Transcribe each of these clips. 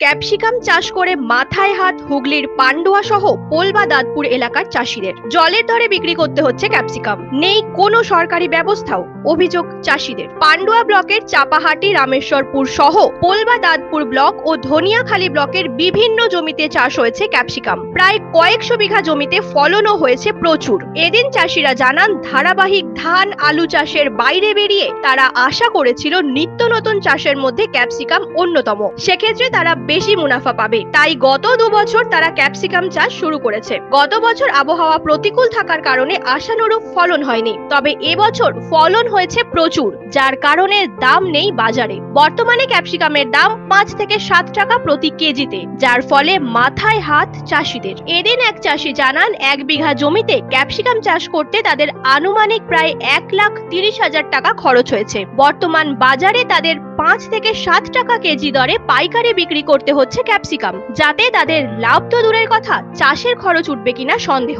Capsicum চাষ করে মাথায় হাত হুগলির পান্ডুয়া সহ পোলবা দাঁতপুর এলাকার চাষিদের। জলের দরে বিক্রি করতে হচ্ছে ক্যাপসিকাম, নেই কোনো সরকারি ব্যবস্থাও, অভিযোগ চাষিদের। পান্ডুয়া ব্লকের চাপাহাটি, রামেশ্বরপুর সহ পোলবা দাঁতপুর ব্লক ও ধনিয়াখালী ব্লকের বিভিন্ন জমিতে চাষ হয়েছে ক্যাপসিকাম। প্রায় কয়েকশো বিঘা জমিতে ফলনও হয়েছে প্রচুর। এদিন চাষিরা জানান, ধারাবাহিক ধান আলু চাষের বাইরে বেরিয়ে তারা আশা করেছিল নিত্য নতুন চাষের মধ্যে ক্যাপসিকাম অন্যতম, সেক্ষেত্রে তারা বেশি মুনাফা পাবে। তাই গত 2 বছর তারা ক্যাপসিকাম চাষ শুরু করেছে। গত বছর আবহাওয়া প্রতিকূল থাকার কারণে আশানুরূপ ফলন হয়নি, তবে এবছর ফলন হয়েছে প্রচুর, যার কারণে দাম নেই বাজারে। বর্তমানে ক্যাপসিকামের দাম 5 থেকে 7 টাকা প্রতি কেজিতে, যার ফলে মাথায় হাত চাষিদের। এদিন এক চাষি জানান, 1 বিঘা জমিতে ক্যাপসিকাম চাষ করতে তাদের আনুমানিক প্রায় 1,30,000 টাকা খরচ হয়েছে। বর্তমান বাজারে তাদের 5 থেকে 7 টাকা কেজি দরে পাইকারি বিক্রি করতে হচ্ছে ক্যাপসিকাম, যাতে তাদের লাভ তো দূরের কথা, চাষের খরচ উঠবে কিনা সন্দেহ।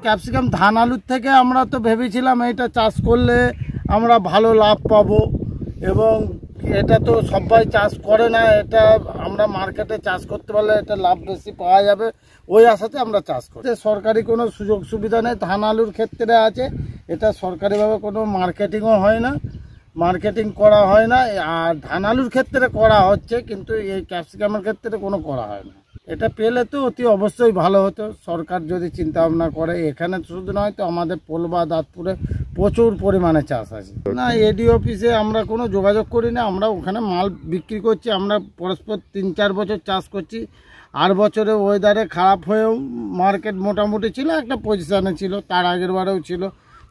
ক্যাপসিকাম ধান আলুর থেকে আমরা তো ভেবেছিলাম এটা চাষ করলে আমরা ভালো লাভ পাবো, এবং এটা তো সবাই চাষ করে না, এটা আমরা মার্কেটে চাষ করতে পারলে এটা লাভ বেশি পাওয়া যাবে, ওই আশাতে আমরা চাষ করি। সরকারি কোনো সুযোগ সুবিধা নেই, ধান আলুর ক্ষেত্রে আছে, এটা সরকারিভাবে কোনো মার্কেটিংও হয় না, মার্কেটিং করা হয় না। আর ধান আলুর ক্ষেত্রে করা হচ্ছে, কিন্তু এই ক্যাপসিকামের ক্ষেত্রে কোনো করা হয় না। এটা পেলে তো অতি অবশ্যই ভালো হতো, সরকার যদি চিন্তা ভাবনা করে। এখানে শুধু নয় তো, আমাদের পোলবা দাঁতপুরে প্রচুর পরিমাণে চাষ আছে। না, এডি অফিসে আমরা কোনো যোগাযোগ করি না, আমরা ওখানে মাল বিক্রি করছি। আমরা পরস্পর 3-4 বছর চাষ করছি, 8 বছরে ওয়েদারে খারাপ হয়েও মার্কেট মোটামুটি ছিল, একটা পজিশনে ছিল, তার আগের বারেও ছিল,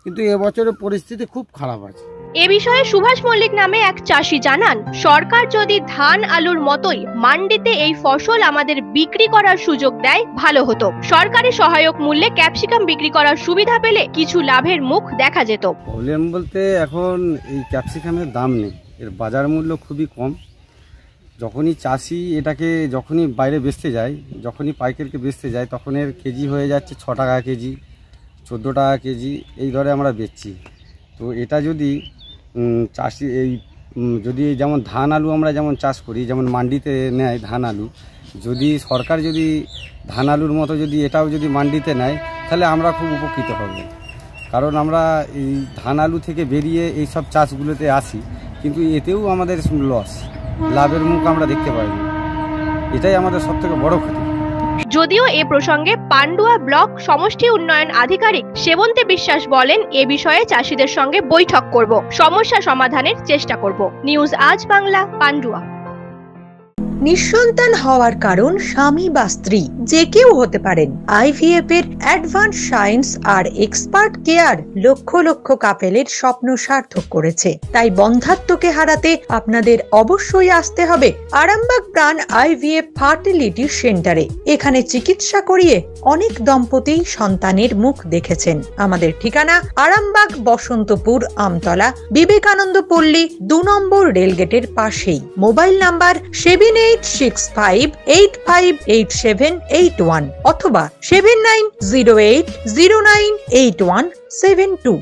কিন্তু এবছরের পরিস্থিতি খুব খারাপ আছে। এ বিষয়ে সুভাষ মল্লিক নামে এক চাষি জানান, সরকার যদি ধান আলুর মতোই মান্ডিতে এই ফসল আমাদের বিক্রি করার সুযোগ দেয় ভালো হতো। সরকারি সহায়ক মূল্যে ক্যাপসিকাম বিক্রি করার সুবিধা পেলে কিছু লাভের মুখ দেখা যেত। প্রবলেম বলতে এখন এই ক্যাপসিকামের দাম নেই, এর বাজার মূল্য খুবই কম। যখনই চাষি এটাকে যখনই বাইরে বেচতে যায়, যখনই পাইকারকে বেচতে যায়, তখন এর কেজি হয়ে যাচ্ছে 6 টাকা কেজি, 14 টাকা কেজি, এই দরে আমরা বেচছি। তো এটা যদি চাষি যদি যেমন ধান আলু আমরা যেমন চাষ করি, যেমন মান্ডিতে নেয় ধান আলু, যদি সরকার যদি ধান আলুর মতো যদি এটাও যদি মান্ডিতে নেয়, তাহলে আমরা খুব উপকৃত হব। কারণ আমরা এই ধান আলু থেকে বেরিয়ে এই সব চাষগুলোতে আসি, কিন্তু এতেও আমাদের লস, লাভের মুখ আমরা দেখতে পাই না, এটাই আমাদের সবথেকে বড় ক্ষতি। যদিও এ প্রসঙ্গে পান্ডুয়া ব্লক সমষ্টি উন্নয়ন আধিকারিক সেবন্তী বিশ্বাস বলেন, এ বিষয়ে চাষিদের সঙ্গে বৈঠক করব, সমস্যা সমাধানের চেষ্টা করব। নিউজ আজ বাংলা, পান্ডুয়া। নিঃসন্তান হওয়ার কারণ স্বামী বা স্ত্রী যে কেউ হতে পারেন। IVF এর অ্যাডভান্স সায়েন্স আর এক্সপার্ট কেয়ার লক্ষ লক্ষ কাপেলের স্বপ্ন সার্থক করেছে। তাই বন্ধাত্বকে হারাতে আপনাদের অবশ্যই আসতে হবে আরামবাগ প্রাণ IVF ফার্টিলিটি সেন্টারে। এখানে চিকিৎসা করিয়ে অনেক দম্পতি সন্তানের মুখ দেখেছেন। আমাদের ঠিকানা আরামবাগ, বসন্তপুর, আমতলা, বিবেকানন্দ পল্লী, 2 নম্বর রেলগেটের পাশেই। মোবাইল নাম্বার 7865858781 অথবা 7908098172।